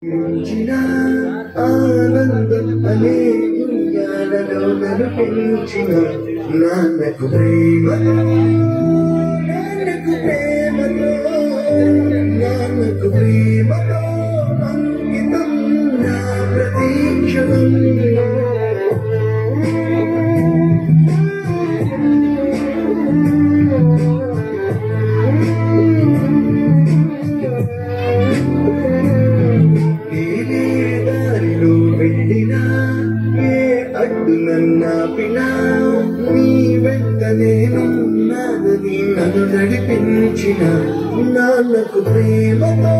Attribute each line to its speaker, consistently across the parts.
Speaker 1: మించిన ఆనందం అనే ఉయ్యాలలో నడిపించిన నాన్నకు ప్రేమతో అంకితం నా ప్రతీక్షణం. అడ్డు నన్నాపినా నీ వెంట నేనున్నానని నన్ను నడిపించిన నాన్నకు ప్రేమతో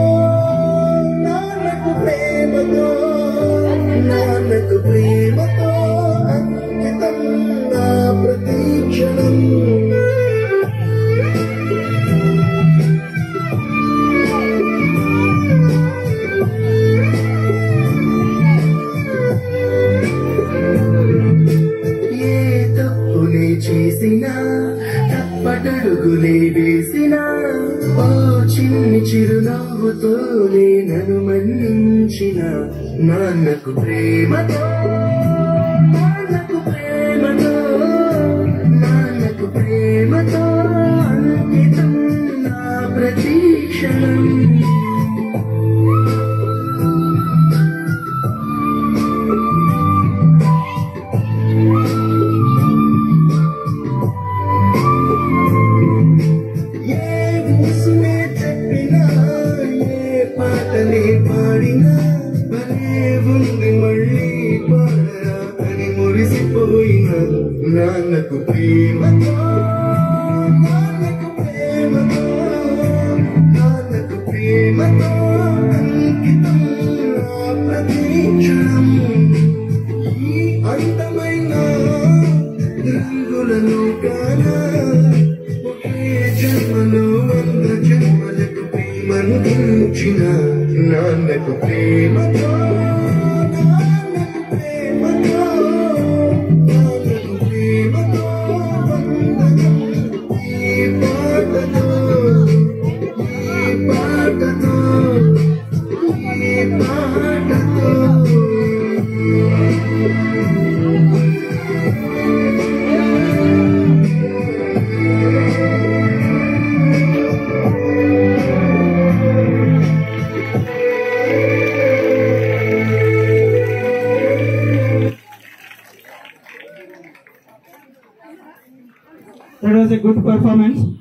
Speaker 1: అంకితం నా ప్రతీక్షణం. చేసినా తప్పటడుగులే వేసినా ఓ చిన్ని చిరునవ్వుతోనే నన్ను మన్నించిన నాన్నకు ప్రేమతో అంకితం నా ప్రతీక్షణం. పాడినా భలే ఉంది మళ్ళీ పాడరా అని మురిసిపోయిన నాన్నకు ప్రేమతో అంకితం నా ప్రతీక్షణం. ఈ అందమైన రంగులను కానా ఒకే జన్మలో 100 జన్మలకు ప్రేమందించిన నాన్నకు ప్రేమతో ఈ పాటతో
Speaker 2: That was a good performance.